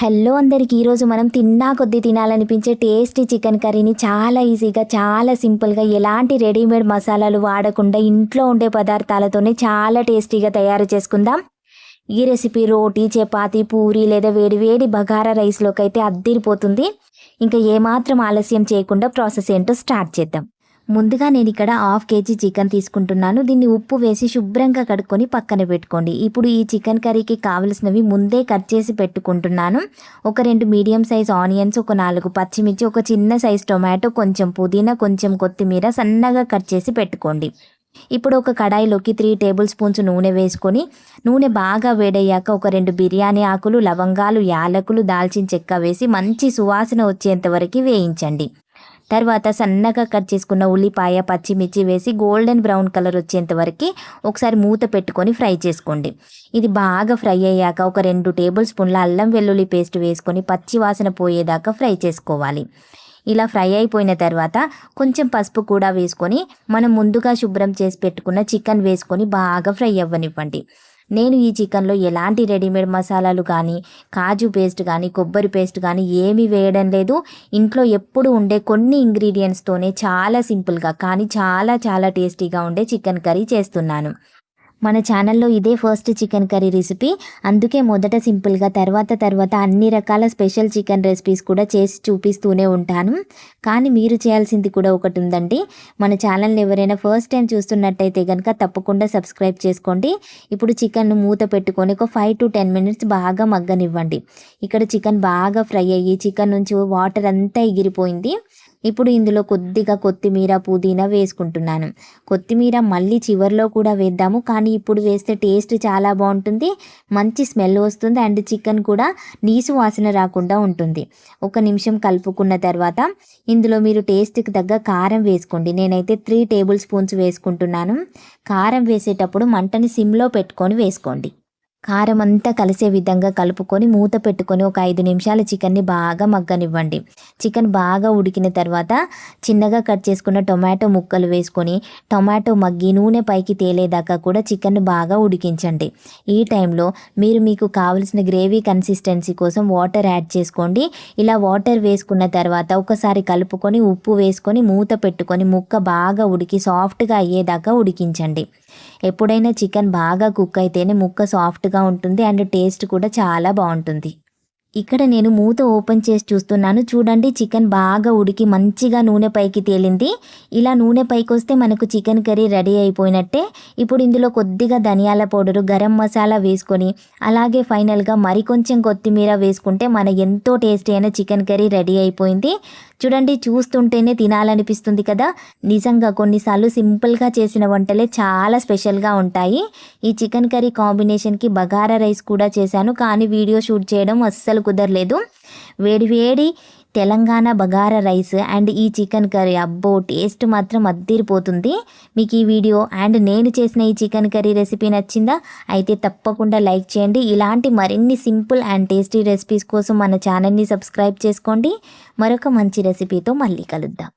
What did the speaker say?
Hello అందరికీ ఈరోజు మనం తిన్నా కొద్దీ తినాలనిపించే టేస్టీ చికెన్ కర్రీని చాలా ఈజీగా చాలా సింపుల్గా ఎలాంటి రెడీమేడ్ మసాలాలు వాడకుండా ఇంట్లో ఉండే పదార్థాలతోనే చాలా టేస్టీగా తయారు చేసుకుందాం. ఈ రెసిపీ రోటీ, చపాతీ, పూరి లేదా వేడి వేడి బగారా రైస్లోకి అయితే అద్దిరిపోతుంది. ఇంకా ఏమాత్రం ఆలస్యం చేయకుండా ప్రాసెస్ ఏంటో స్టార్ట్ చేద్దాం. ముందుగా నేను ఇక్కడ 1/2 కేజీ చికెన్ తీసుకుంటున్నాను. దీన్ని ఉప్పు వేసి శుభ్రంగా కడుక్కొని పక్కన పెట్టుకోండి. ఇప్పుడు ఈ చికెన్ కర్రీకి కావలసినవి ముందే కట్ చేసి పెట్టుకుంటున్నాను. ఒక 2 మీడియం సైజ్ ఆనియన్స్, ఒక 4 పచ్చిమిర్చి, ఒక చిన్న సైజ్ టొమాటో, కొంచెం పుదీనా, కొంచెం కొత్తిమీర సన్నగా కట్ చేసి పెట్టుకోండి. ఇప్పుడు ఒక కడాయిలోకి 3 టేబుల్ స్పూన్స్ నూనె వేసుకొని నూనె బాగా వేడయ్యాక ఒక 2 బిర్యానీ ఆకులు, లవంగాలు, యాలకులు, దాల్చిన చెక్క వేసి మంచి సువాసన వచ్చేంత వరకు వేయించండి. తర్వాత సన్నగా కట్ చేసుకున్న ఉల్లిపాయ, పచ్చిమిర్చి వేసి గోల్డెన్ బ్రౌన్ కలర్ వచ్చేంత వరకు ఒకసారి మూత పెట్టుకొని ఫ్రై చేసుకోండి. ఇది బాగా ఫ్రై అయ్యాక ఒక 2 టేబుల్ స్పూన్ల అల్లం వెల్లుల్లి పేస్ట్ వేసుకొని పచ్చి వాసన పోయేదాకా ఫ్రై చేసుకోవాలి. ఇలా ఫ్రై అయిపోయిన తర్వాత కొంచెం పసుపు కూడా వేసుకొని మనం ముందుగా శుభ్రం చేసి పెట్టుకున్న చికెన్ వేసుకొని బాగా ఫ్రై అవ్వనివ్వండి. నేను ఈ చికెన్లో ఎలాంటి రెడీమేడ్ మసాలాలు కానీ, కాజు పేస్ట్ కానీ, కొబ్బరి పేస్ట్ కానీ ఏమీ వేయడం లేదు. ఇంట్లో ఎప్పుడు ఉండే కొన్ని ఇంగ్రీడియంట్స్తోనే చాలా సింపుల్గా కానీ చాలా చాలా టేస్టీగా ఉండే చికెన్ కర్రీ చేస్తున్నాను. మన ఛానల్లో ఇదే ఫస్ట్ చికెన్ కర్రీ రెసిపీ. అందుకే మొదట సింపుల్గా తర్వాత అన్ని రకాల స్పెషల్ చికెన్ రెసిపీస్ కూడా చేసి చూపిస్తూనే ఉంటాను. కానీ మీరు చేయాల్సింది కూడా ఒకటి ఉందండి. మన ఛానల్ని ఎవరైనా ఫస్ట్ టైం చూస్తున్నట్టయితే కనుక తప్పకుండా సబ్స్క్రైబ్ చేసుకోండి. ఇప్పుడు చికెన్ను మూత పెట్టుకొని ఒక 5 to 10 మినిట్స్ బాగా మగ్గనివ్వండి. ఇక్కడ చికెన్ బాగా ఫ్రై అయ్యి చికెన్ నుంచి వాటర్ అంతా ఎగిరిపోయింది. ఇప్పుడు ఇందులో కొద్దిగా కొత్తిమీర, పుదీనా వేసుకుంటున్నాను. కొత్తిమీర మళ్ళీ చివరిలో కూడా వేద్దాము, కానీ ఇప్పుడు వేస్తే టేస్ట్ చాలా బాగుంటుంది, మంచి స్మెల్ వస్తుంది అండ్ చికెన్ కూడా నీసు వాసన రాకుండా ఉంటుంది. 1 నిమిషం కలుపుకున్న తర్వాత ఇందులో మీరు టేస్ట్కి తగ్గ కారం వేసుకోండి. నేనైతే 3 టేబుల్ స్పూన్స్ వేసుకుంటున్నాను. కారం వేసేటప్పుడు మంటని సిమ్లో పెట్టుకొని వేసుకోండి. కారం అంతా కలిసే విధంగా కలుపుకొని మూత పెట్టుకొని ఒక 5 నిమిషాలు చికెన్ని బాగా మగ్గనివ్వండి. చికెన్ బాగా ఉడికిన తర్వాత చిన్నగా కట్ చేసుకున్న టొమాటో ముక్కలు వేసుకొని టొమాటో మగ్గి నూనె పైకి తేలేదాకా కూడా చికెన్ బాగా ఉడికించండి. ఈ టైంలో మీకు కావలసిన గ్రేవీ కన్సిస్టెన్సీ కోసం వాటర్ యాడ్ చేసుకోండి. ఇలా వాటర్ వేసుకున్న తర్వాత ఒకసారి కలుపుకొని ఉప్పు వేసుకొని మూత పెట్టుకొని ముక్క బాగా ఉడికి సాఫ్ట్గా అయ్యేదాకా ఉడికించండి. ఎప్పుడైనా చికెన్ బాగా కుక్ అయితేనే ముక్క సాఫ్ట్గా ఉంటుంది అండ్ టేస్ట్ కూడా చాలా బాగుంటుంది. ఇక్కడ నేను మూత ఓపెన్ చేసి చూస్తున్నాను. చూడండి, చికెన్ బాగా ఉడికి మంచిగా నూనె పైకి తేలింది. ఇలా నూనె పైకి వస్తే మనకు చికెన్ కర్రీ రెడీ అయిపోయినట్టే. ఇప్పుడు ఇందులో కొద్దిగా ధనియాల పౌడరు, గరం మసాలా వేసుకొని అలాగే ఫైనల్గా మరికొంచెం కొత్తిమీర వేసుకుంటే మన ఎంతో టేస్టీ అయిన చికెన్ కర్రీ రెడీ అయిపోయింది. చూడండి, చూస్తుంటేనే తినాలనిపిస్తుంది కదా. నిజంగా కొన్నిసార్లు సింపుల్గా చేసిన వంటలే చాలా స్పెషల్గా ఉంటాయి. ఈ చికెన్ కర్రీ కాంబినేషన్కి బగారా రైస్ కూడా చేశాను, కానీ వీడియో షూట్ చేయడం అస్సలు కుదరలేదు. వేడి వేడి తెలంగాణ బగారా రైస్ అండ్ ఈ చికెన్ కర్రీ, అబ్బో టేస్ట్ మాత్రం అద్దిరిపోతుంది. మీకు ఈ వీడియో అండ్ నేను చేసిన ఈ చికెన్ కర్రీ రెసిపీ నచ్చిందా? అయితే తప్పకుండా లైక్ చేయండి. ఇలాంటి మరిన్ని సింపుల్ అండ్ టేస్టీ రెసిపీస్ కోసం మన ఛానల్ని సబ్స్క్రైబ్ చేసుకోండి. మరొక మంచి రెసిపీతో మళ్ళీ కలుద్దాం.